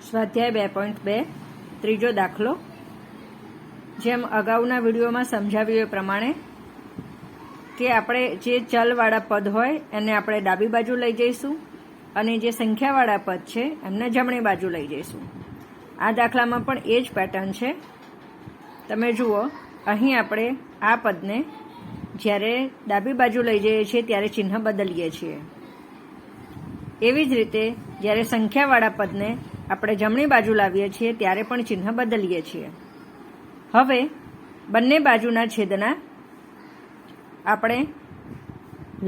સ્વાધ્યાય 2.2 ત્રીજો દાખલો। જેમ અગાઉના વિડીયોમાં સમજાવ્યું એ પ્રમાણે કે આપણે જે ચલવાળા પદ હોય એને આપણે ડાબી બાજુ લઈ જઈશું અને જે સંખ્યાવાળા પદ છે એમને જમણી બાજુ લઈ જઈશું। આ દાખલામાં પણ એ જ પેટર્ન છે। તમે જુઓ, અહીં આપણે આ પદને જ્યારે ડાબી બાજુ લઈ જઈએ છીએ ત્યારે ચિહ્ન બદલીએ છીએ। એવી જ રીતે જ્યારે સંખ્યાવાળા પદને આપણે જમણી બાજુ લાવીએ છીએ ત્યારે પણ ચિહ્ન બદલીએ છીએ। હવે બંને બાજુના છેદના આપણે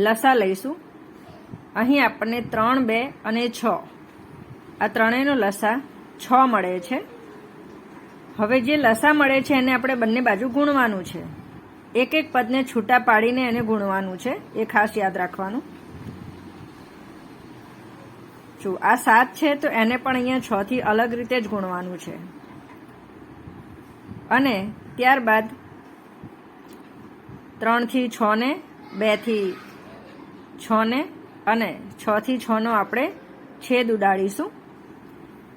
લસા લઈશું। અહીં આપણને 3, 2 અને 6 આ ત્રણેયનો લસા 6 મળે છે। હવે જે લસા મળે છે એને આપણે બંને બાજુ ગુણવાનું છે। એક એક પદને છૂટા પાડીને એને ગુણવાનું છે, એ ખાસ યાદ રાખવાનું। જો આ 7 છે તો એને પણ અહીંયા 6 થી અલગ રીતે જ ગુણવાનું છે। અને ત્યારબાદ 3 થી 6 ને, 2 થી 6 ને અને 6 થી 6 નો આપણે છેદ ઉડાડીશું।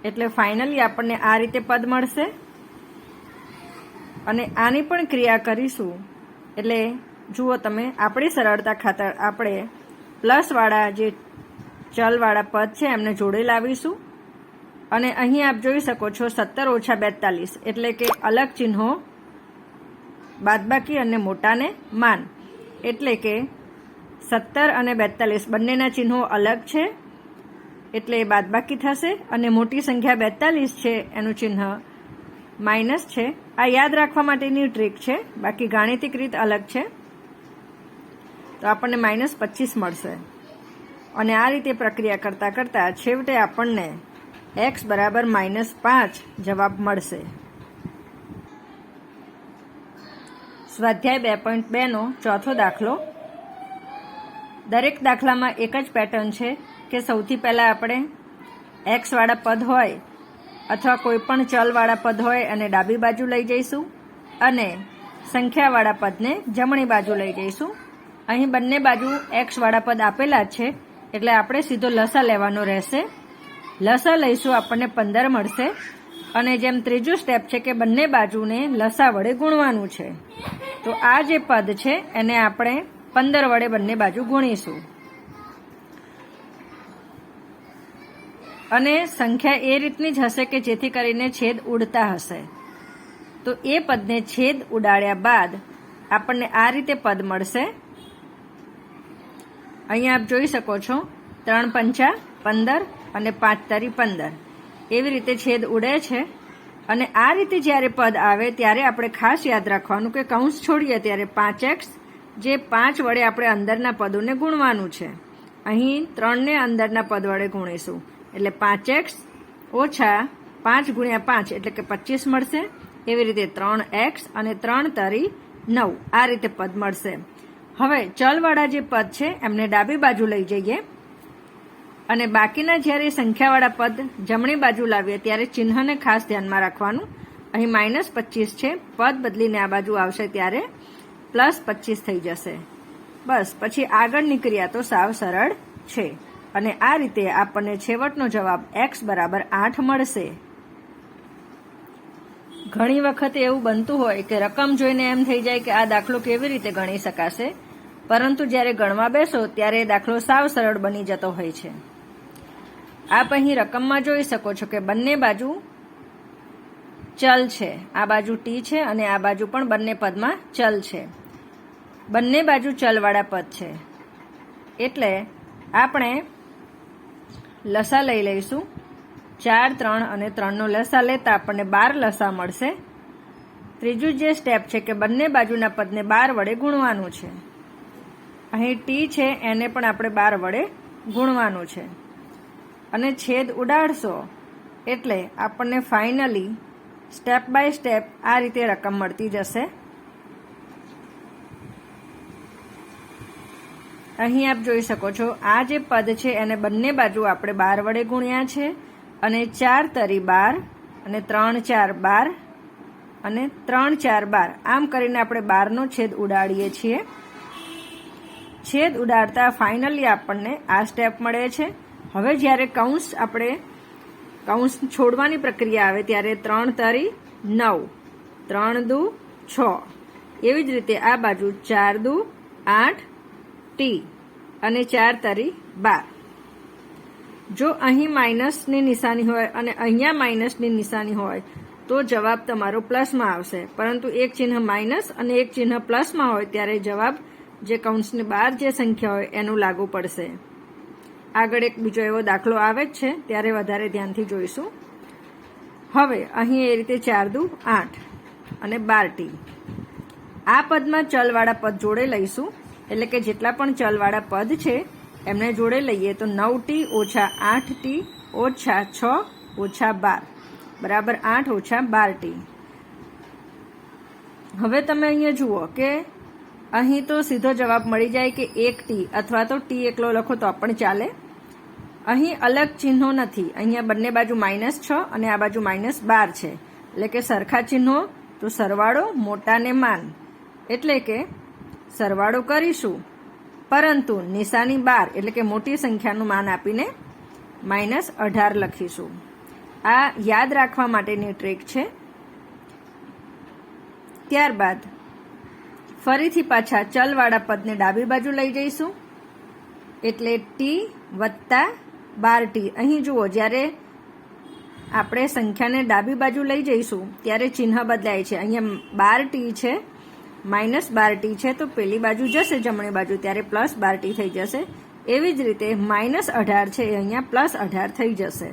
એટલે ફાઇનલી આપણને આ રીતે પદ મળશે। અને આની પણ ક્રિયા કરીશું। એટલે જુઓ તમે, આપણી સરળતા ખાતર આપણે પ્લસવાળા જે ચલવાળા પદ છે એમને જોડે લાવીશું। અને અહીં આપ જોઈ શકો છો 17 ઓછા 42 એટલે કે અલગ ચિહ્નો બાદબાકી અને મોટાને માન, એટલે કે 17 અને 42 બંનેના ચિહ્નો અલગ છે એટલે એ બાદબાકી થશે અને મોટી સંખ્યા 42 છે એનું ચિહ્ન માઇનસ છે। આ યાદ રાખવા માટેની ટ્રીક છે, બાકી ગાણિતિક રીત અલગ છે। તો આપણને -25 મળશે અને આ રીતે પ્રક્રિયા કરતા કરતા છેવટે આપણને x બરાબર -5 જવાબ મળશે। સ્વાધ્યાય 2.2 નો ચોથો દાખલો। દરેક દાખલામાં એક જ પેટર્ન છે કે સૌથી પહેલા આપણે x વાળા પદ હોય અથવા કોઈ પણ ચલવાળા પદ હોય અને ડાબી બાજુ લઈ જઈશું અને સંખ્યાવાળા પદને જમણી બાજુ લઈ જઈશું। અહીં બંને બાજુ x વાળા પદ આપેલા છે એટલે આપણે સીધો લસા લેવાનો રહેશે। લસા લઈશું, આપણને 15 મળશે। અને જેમ ત્રીજું સ્ટેપ છે કે બંને બાજુને લસા વડે ગુણવાનું છે, તો આ જે પદ છે એને આપણે 15 વડે બંને બાજુ ગુણીશું। અને સંખ્યા એ રીતની જ હશે કે જેથી કરીને છેદ ઉડતા હશે। તો એ પદને છેદ ઉડાડ્યા બાદ આપણને આ રીતે પદ મળશે। અહીંયા આપ જોઈ શકો છો 3 પંચા 15 અને 5 તારી 15 એવી રીતે છેદ ઉડે છે। અને આ રીતે જ્યારે પદ આવે ત્યારે આપણે ખાસ યાદ રાખવાનું કે કૌંસ છોડીએ ત્યારે 5x જે 5 વડે આપણે અંદરના પદોને ગુણવાનું છે। અહીં 3 ને અંદરના પદ વડે ગુણીશું એટલે 5x ઓછા 5 ગુણ્યા 5 એટલે કે 25 મળશે। એવી રીતે 3x અને 3 તારી 9 આ રીતે પદ મળશે। હવે ચલવાળા જે પદ છે એમને ડાબી બાજુ લઈ જઈએ અને બાકીના જ્યારે સંખ્યાવાળા પદ જમણી બાજુ લાવીએ ત્યારે ચિહ્નને ખાસ ધ્યાનમાં રાખવાનું। અહીં -25 છે, પદ બદલીને આ બાજુ આવશે ત્યારે +25 થઈ જશે। બસ, પછી આગળની ક્રિયા તો સાવ સરળ છે। અને આ રીતે આપણને છેવટનો જવાબ x બરાબર 8 મળશે। ઘણી વખત એવું બનતું હોય કે રકમ જોઈને એમ થઈ જાય કે આ દાખલો કેવી રીતે ગણી શકાશે, પરંતુ જ્યારે ગણવા બેસો ત્યારે દાખલો સાવ સરળ બની જતો હોય છે। આપ અહીં રકમમાં જોઈ શકો છો કે બંને બાજુ ચલ છે, આ બાજુ t છે અને આ બાજુ પણ બંને પદમાં ચલ છે। બંને બાજુ ચલવાળા પદ છે એટલે આપણે લસા લઈ લઈશું। 4, 3 અને 3 નો લસા લેતા આપણને 12 લસા મળશે। ત્રીજું જે સ્ટેપ છે કે બંને બાજુના પદને 12 વડે ગુણવાનું છે। અહીં t છે એને પણ આપણે 12 વડે ગુણવાનું છે અને છેદ ઉડાડશો એટલે આપણને ફાઇનલી સ્ટેપ બાય સ્ટેપ આ રીતે રકમ મળતી જશે। અહીં આપ જોઈ શકો છો આ જે પદ છે એને બંને બાજુ આપણે 12 વડે ગુણ્યા છે અને 4 તરી 12 અને 3, 4, 12 અને 3, 4, 12 આમ કરીને આપણે 12 નો છેદ ઉડાડીએ છીએ। છેદ ઉડાડતા ફાઇનલી આપણને આ સ્ટેપ મળે છે। હવે જ્યારે કૌંસ આપણે કૌંસ છોડવાની પ્રક્રિયા આવે ત્યારે 3 તરી 9, 3 દુ 6, એવી જ રીતે આ બાજુ 4 દુ 8 ટી અને 4 તરી 12. જો અહીં માઇનસની નિશાની હોય અને અહીંયા માઇનસની નિશાની હોય તો જવાબ તમારો પ્લસમાં આવશે, પરંતુ એક ચિહ્ન માઇનસ અને એક ચિહ્ન પ્લસમાં હોય ત્યારે જવાબ જે કૌંસની બહાર જે સંખ્યા હોય એનું લાગુ પડશે. આગળ એક બીજો એવો દાખલો આવે જ છે, ત્યારે વધારે ધ્યાનથી જોઈશું. હવે અહીં એ રીતે 4 દુ 8 અને 12 ટી. આ પદમાં ચલવાળા પદ જોડે લઈશું, એટલે કે જેટલા પણ ચલવાળા પદ છે એમને જોડે લઈએ તો 9 ટી ઓછા 8 ટી ઓછા 6 ઓછા 12 બરાબર 8 ઓછા 12 ટી. હવે તમે અહીંયા જુઓ કે અહીં તો સીધો જવાબ મળી જાય કે 1 ટી અથવા તો ટી એકલો લખો તો પણ ચાલે. અહીં અલગ ચિહ્નો નથી, અહીંયા બંને બાજુ -6 અને આ બાજુ -12 છે, એટલે કે સરખા ચિહ્નો તો સરવાળો મોટાને માન, એટલે કે સરવાળો કરીશું પરંતુ નિશાની 12 એટલે કે મોટી સંખ્યાનું માન આપીને -18 લખીશું. આ યાદ રાખવા માટેની ટ્રીક છે. ત્યારબાદ ફરીથી પાછા ચલવાળા પદને ડાબી બાજુ લઈ જઈશું, એટલે ટી વત્તા 12 ટી. અહીં જુઓ, જ્યારે આપણે સંખ્યાને ડાબી બાજુ લઈ જઈશું ત્યારે ચિહ્ન બદલાય છે. અહીંયા 12 ટી છે, -12 ટી છે, તો પેલી બાજુ જશે જમણી બાજુ ત્યારે +12 ટી થઈ જશે. એવી જ રીતે -18 છે એ અહીંયા +18 થઈ જશે.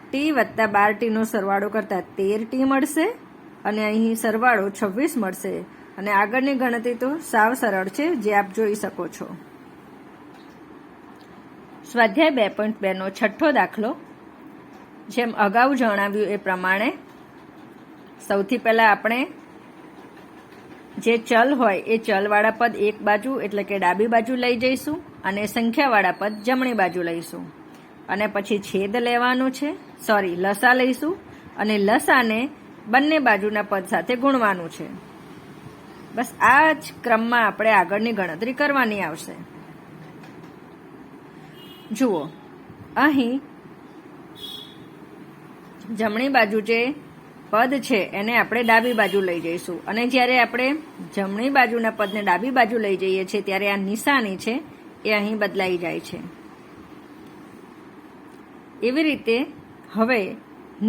ટી વત્તા 12 ટીનો સરવાળો કરતા 13 ટી મળશે અને અહીં સરવાળો 26 મળશે. અને આગળની ગણતરી તો સાવ સરળ છે, જે આપ જોઈ શકો છો. સ્વાધ્યાય 2.2 નો છઠ્ઠો દાખલો. જેમ અગાઉ જણાવ્યું એ પ્રમાણે સૌથી પહેલા આપણે જે ચલ હોય એ ચલવાળા પદ એક બાજુ એટલે કે ડાબી બાજુ લઈ જઈશું અને સંખ્યાવાળા પદ જમણી બાજુ લઈશું, અને પછી છેદ લેવાનું છે, લસા લઈશું અને લસાને બંને બાજુના પદ સાથે ગુણવાનું છે. બસ આ જ ક્રમમાં આપણે આગળની ગણતરી કરવાની આવશે. જુઓ, અહીં જમણી બાજુ જે પદ છે એને આપણે ડાબી બાજુ લઈ જઈશું, અને જ્યારે આપણે જમણી બાજુના પદને ડાબી બાજુ લઈ જઈએ છીએ ત્યારે આ નિશાની છે એ અહીં બદલાઈ જાય છે. એવી રીતે હવે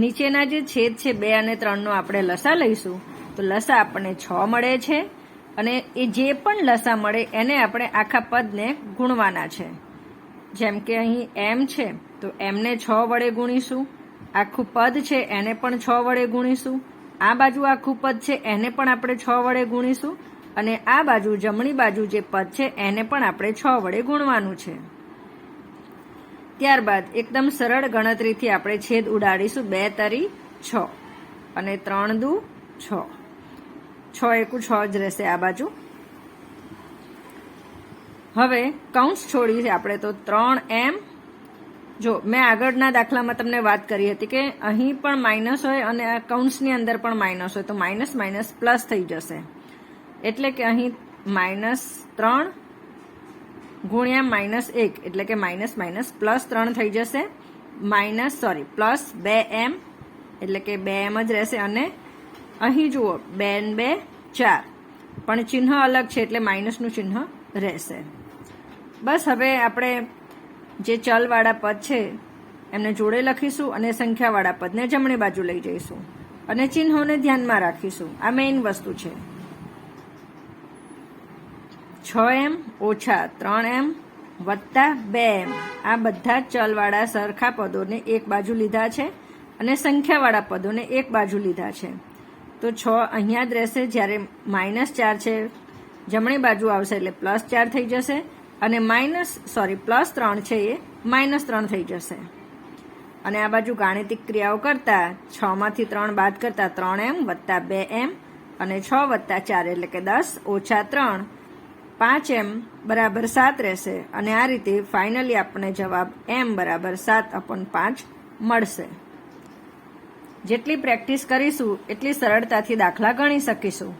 નીચેના જે છેદ છે 2 અને 3 નો આપણે લસા લઈશું, તો લસા આપણને 6 મળે છે, અને એ જે પણ લસા મળે એને આપણે આખા પદને ગુણવાના છે. જેમ કે અહીં એમ છે તો એમને 6 વડે ગુણીશું, આખું પદ છે એને પણ 6 વડે ગુણીશું, આ બાજુ આખું પદ છે એને પણ આપણે 6 વડે ગુણીશું, અને આ બાજુ જમણી બાજુ જે પદ છે એને પણ આપણે 6 વડે ગુણવાનું છે. ત્યારબાદ એકદમ સરળ ગણતરીથી આપણે છેદ ઉડાડીશું. 2 તરી 6 અને 3 દુ 6, 6 એકુ 6 જ રહેશે આ બાજુ. હવે કૌંસ છોડી આપણે તો 3m. જો મેં આગળના દાખલામાં તમને વાત કરી હતી કે અહીં પણ માઇનસ હોય અને આ કૌંસની અંદર પણ માઇનસ હોય તો માઇનસ માઇનસ પ્લસ થઈ જશે, એટલે કે અહીં -3 ગુણ્યા -1 એટલે કે માઇનસ માઇનસ +3 થઈ જશે. +2m એટલે કે 2m જ રહેશે. અને અહીં જુઓ 2 ને 2 4, પણ ચિહ્ન અલગ છે એટલે માઇનસનું ચિહ્ન રહેશે. બસ હવે આપણે જે ચલવાળા પદ છે એમને જોડે લખીશું અને સંખ્યાવાળા પદને જમણી બાજુ લઈ જઈશું અને ચિહ્નોને ધ્યાનમાં રાખીશું. આ મેઇન વસ્તુ છે. 6m ઓછા 3m વત્તા 2m, આ બધા ચલવાળા સરખા પદોને એક બાજુ લીધા છે અને સંખ્યાવાળા પદોને એક બાજુ લીધા છે. તો 6 અહીંયા જ રહેશે, જ્યારે -4 છે જમણી બાજુ આવશે એટલે +4 થઈ જશે, અને +3 છે એ -3 થઈ જશે. અને આ બાજુ ગાણિતિક ક્રિયાઓ કરતા 6 માંથી 3 બાદ કરતા 3m વત્તા 2m અને 6 વત્તા 4 એટલે કે 10 ઓછા 3 5m બરાબર 7 રહેશે. અને આ રીતે ફાઇનલી આપણને જવાબ m બરાબર 7/5 મળશે. જેટલી પ્રેક્ટિસ કરીશું એટલી સરળતાથી દાખલા ગણી શકીશું.